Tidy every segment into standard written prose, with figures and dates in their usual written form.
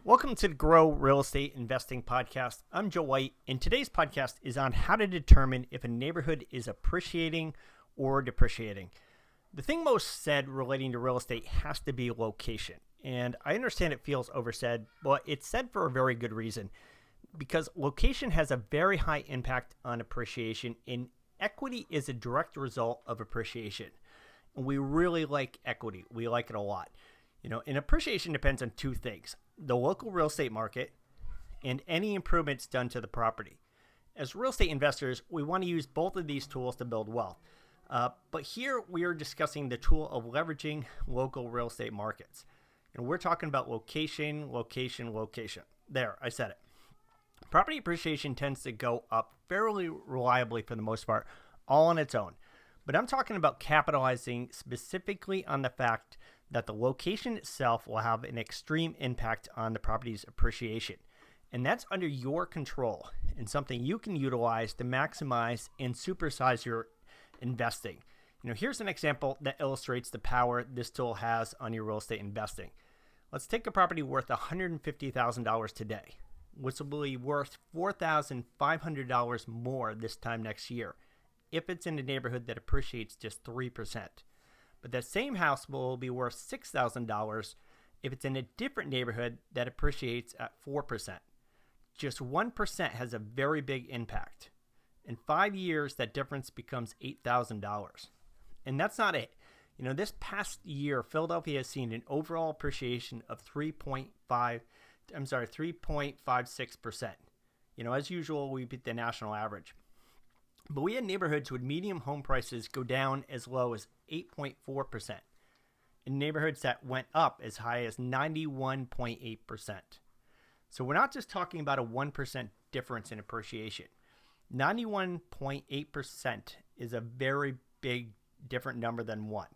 Welcome to the Grow Real Estate Investing Podcast. I'm Joe White, and today's podcast is on how to determine if a neighborhood is appreciating or depreciating. The thing most said relating to real estate has to be location. And I understand it feels oversaid, but it's said for a very good reason. Because location has a very high impact on appreciation, and equity is a direct result of appreciation. And we really like equity. We like it a lot. And appreciation depends on two things: the local real estate market and any improvements done to the property. As real estate investors, we want to use both of these tools to build wealth. But here we are discussing the tool of leveraging local real estate markets. And we're talking about location. There, I said it. Property appreciation tends to go up fairly reliably for the most part, all on its own. But I'm talking about capitalizing specifically on the fact that the location itself will have an extreme impact on the property's appreciation. And that's under your control and something you can utilize to maximize and supersize your investing. Here's an example that illustrates the power this tool has on your real estate investing. Let's take a property worth $150,000 today, which will be worth $4,500 more this time next year if it's in a neighborhood that appreciates just 3%. But that same house will be worth $6,000 if it's in a different neighborhood that appreciates at 4%. Just 1% has a very big impact. In 5 years, that difference becomes $8,000. And that's not it. This past year, Philadelphia has seen an overall appreciation of 3.56%. As usual, we beat the national average. But we had neighborhoods with median home prices go down as low as 8.4%, and neighborhoods that went up as high as 91.8%. So we're not just talking about a 1% difference in appreciation. 91.8% is a very big different number than 1.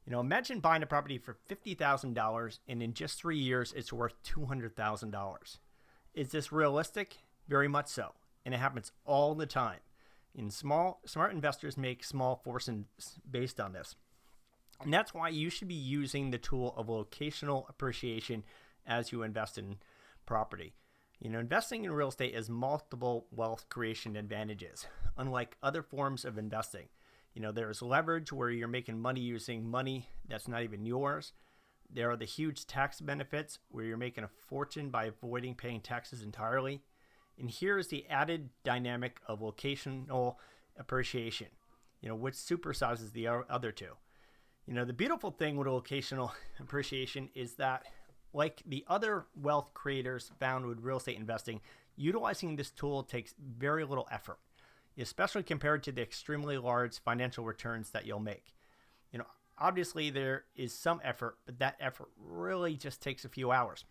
Imagine buying a property for $50,000 and in just 3 years it's worth $200,000. Is this realistic? Very much so, and it happens all the time. Smart investors make small fortunes based on this. And that's why you should be using the tool of locational appreciation as you invest in property. Investing in real estate has multiple wealth creation advantages, unlike other forms of investing. There's leverage where you're making money using money that's not even yours. There are the huge tax benefits where you're making a fortune by avoiding paying taxes entirely. And here is the added dynamic of locational appreciation, which supersizes the other two. The beautiful thing with locational appreciation is that, like the other wealth creators found with real estate investing, utilizing this tool takes very little effort, especially compared to the extremely large financial returns that you'll make. Obviously there is some effort, but that effort really just takes a few hours.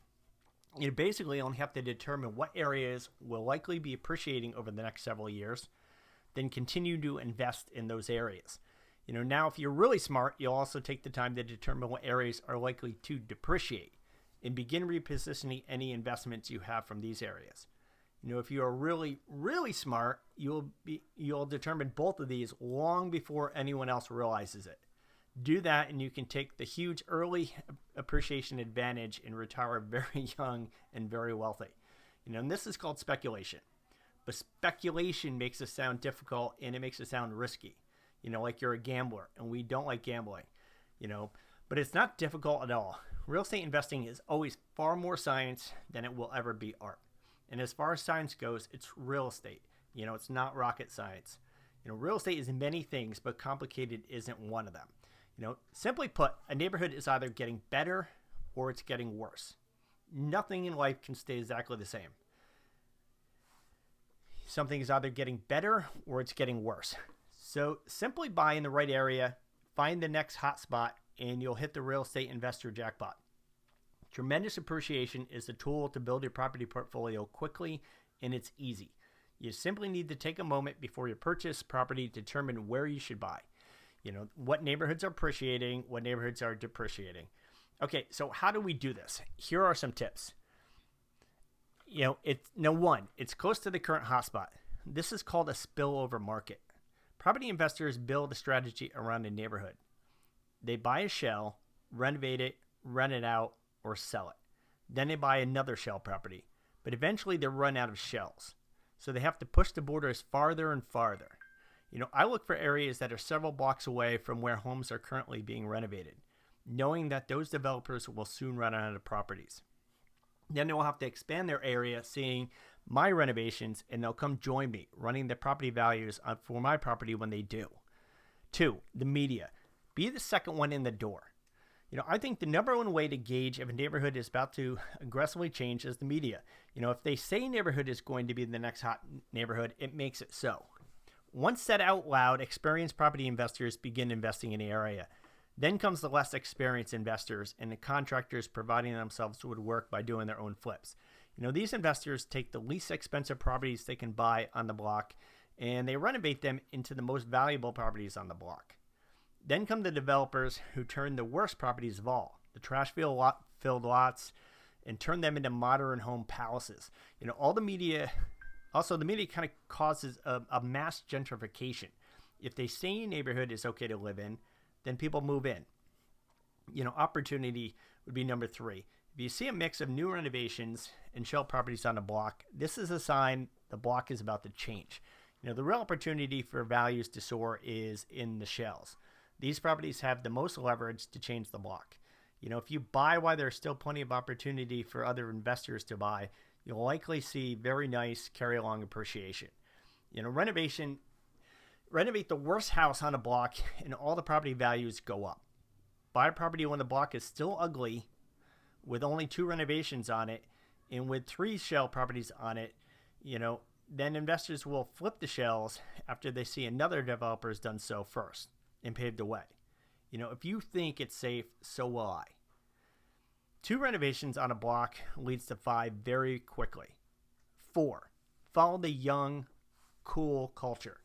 You basically only have to determine what areas will likely be appreciating over the next several years, then continue to invest in those areas. Now if you're really smart, you'll also take the time to determine what areas are likely to depreciate and begin repositioning any investments you have from these areas. If you are really, really smart, you'll determine both of these long before anyone else realizes it. Do that and you can take the huge early appreciation advantage and retire very young and very wealthy. And this is called speculation. But speculation makes it sound difficult and it makes it sound risky. Like you're a gambler, and we don't like gambling. But it's not difficult at all. Real estate investing is always far more science than it will ever be art. And as far as science goes, it's real estate. It's not rocket science. Real estate is many things, but complicated isn't one of them. Simply put, a neighborhood is either getting better or it's getting worse. Nothing in life can stay exactly the same. Something is either getting better or it's getting worse. So simply buy in the right area, find the next hot spot, and you'll hit the real estate investor jackpot. Tremendous appreciation is the tool to build your property portfolio quickly, and it's easy. You simply need to take a moment before you purchase property to determine where you should buy. What neighborhoods are appreciating, what neighborhoods are depreciating. Okay, so how do we do this? Here are some tips. It's close to the current hotspot. This is called a spillover market. Property investors build a strategy around a neighborhood. They buy a shell, renovate it, rent it out, or sell it. Then they buy another shell property. But eventually they run out of shells. So they have to push the borders farther and farther. I look for areas that are several blocks away from where homes are currently being renovated, knowing that those developers will soon run out of properties. Then they'll have to expand their area, seeing my renovations, and they'll come join me, running the property values for my property when they do. 2, the media. Be the second one in the door. I think the number one way to gauge if a neighborhood is about to aggressively change is the media. If they say a neighborhood is going to be the next hot neighborhood, it makes it so. Once said out loud, experienced property investors begin investing in the area. Then comes the less experienced investors and the contractors providing themselves with work by doing their own flips. These investors take the least expensive properties they can buy on the block and they renovate them into the most valuable properties on the block. Then come the developers who turn the worst properties of all, the trash-filled lots, and turn them into modern home palaces. The media kind of causes a mass gentrification. If they say a neighborhood is okay to live in, then people move in. Opportunity would be number 3. If you see a mix of new renovations and shell properties on a block, this is a sign the block is about to change. The real opportunity for values to soar is in the shells. These properties have the most leverage to change the block. If you buy while there's still plenty of opportunity for other investors to buy, you'll likely see very nice carry-along appreciation. Renovate the worst house on a block and all the property values go up. Buy a property when the block is still ugly with only 2 renovations on it and with 3 shell properties on it, then investors will flip the shells after they see another developer has done so first and paved the way. If you think it's safe, so will I. 2 renovations on a block leads to 5 very quickly. 4, follow the young, cool culture.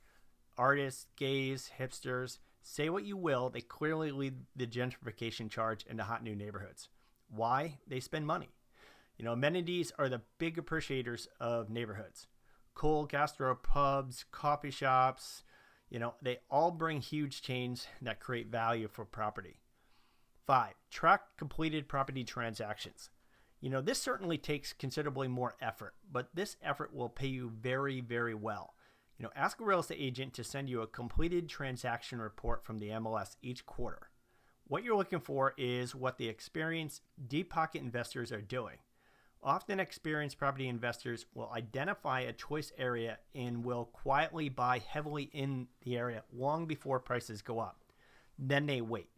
Artists, gays, hipsters, say what you will, they clearly lead the gentrification charge into hot new neighborhoods. Why? They spend money. Amenities are the big appreciators of neighborhoods. Cool gastro pubs, coffee shops, they all bring huge chains that create value for property. 5, track completed property transactions. This certainly takes considerably more effort, but this effort will pay you very, very well. Ask a real estate agent to send you a completed transaction report from the MLS each quarter. What you're looking for is what the experienced, deep pocket investors are doing. Often experienced property investors will identify a choice area and will quietly buy heavily in the area long before prices go up. Then they wait.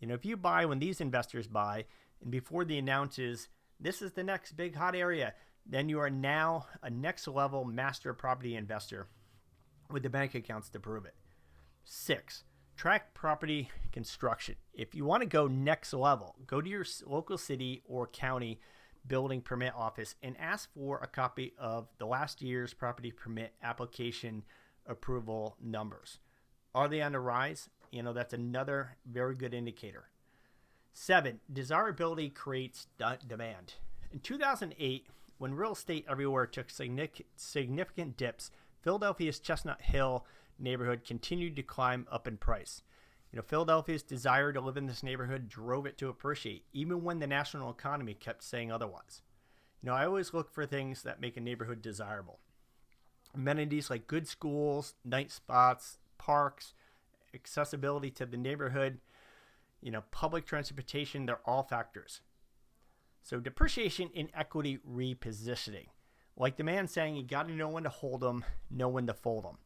If you buy when these investors buy and before the announces, this is the next big hot area, then you are now a next level master property investor with the bank accounts to prove it. 6, track property construction. If you want to go next level, go to your local city or county building permit office and ask for a copy of the last year's property permit application approval numbers. Are they on the rise? That's another very good indicator. 7, desirability creates demand. In 2008, when real estate everywhere took significant dips, Philadelphia's Chestnut Hill neighborhood continued to climb up in price. Philadelphia's desire to live in this neighborhood drove it to appreciate, even when the national economy kept saying otherwise. I always look for things that make a neighborhood desirable. Amenities like good schools, night spots, parks, accessibility to the neighborhood, public transportation, they're all factors. So depreciation in equity repositioning. Like the man saying, you got to know when to hold them, know when to fold them.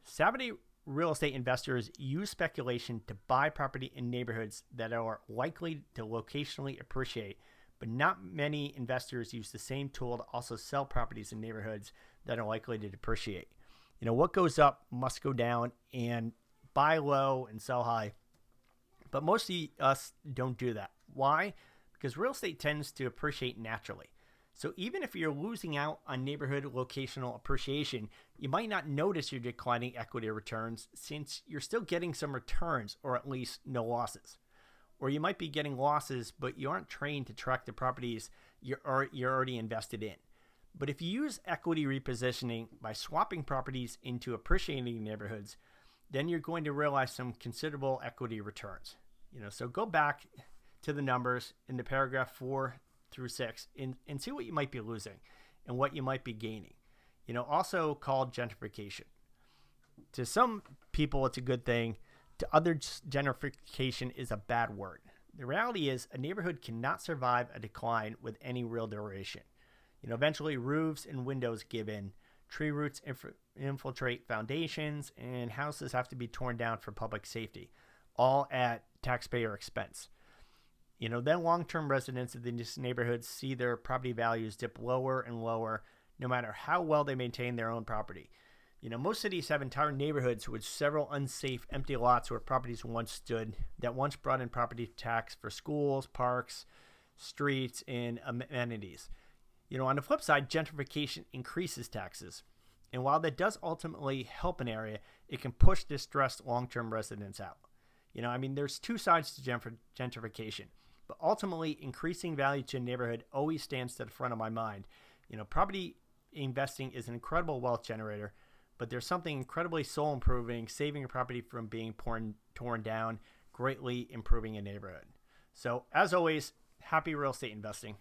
Savvy real estate investors use speculation to buy property in neighborhoods that are likely to locationally appreciate, but not many investors use the same tool to also sell properties in neighborhoods that are likely to depreciate. What goes up must go down, and buy low and sell high. But most of us don't do that. Why? Because real estate tends to appreciate naturally. So even if you're losing out on neighborhood locational appreciation, you might not notice your declining equity returns since you're still getting some returns, or at least no losses. Or you might be getting losses, but you aren't trained to track the properties you're already invested in. But if you use equity repositioning by swapping properties into appreciating neighborhoods, then you're going to realize some considerable equity returns. So go back to the numbers in the paragraph 4 through 6 and see what you might be losing and what you might be gaining. Also called gentrification. To some people, it's a good thing. To others, gentrification is a bad word. The reality is a neighborhood cannot survive a decline with any real duration. Eventually roofs and windows give in, tree roots infiltrate foundations, and houses have to be torn down for public safety, all at taxpayer expense. Then long-term residents of these neighborhoods see their property values dip lower and lower, no matter how well they maintain their own property. Most cities have entire neighborhoods with several unsafe empty lots where properties once stood that once brought in property tax for schools, parks, streets, and amenities. On the flip side, gentrification increases taxes. And while that does ultimately help an area, it can push distressed long-term residents out. There's two sides to gentrification, but ultimately increasing value to a neighborhood always stands to the front of my mind. Property investing is an incredible wealth generator, but there's something incredibly soul improving, saving a property from being torn down, greatly improving a neighborhood. So as always, happy real estate investing.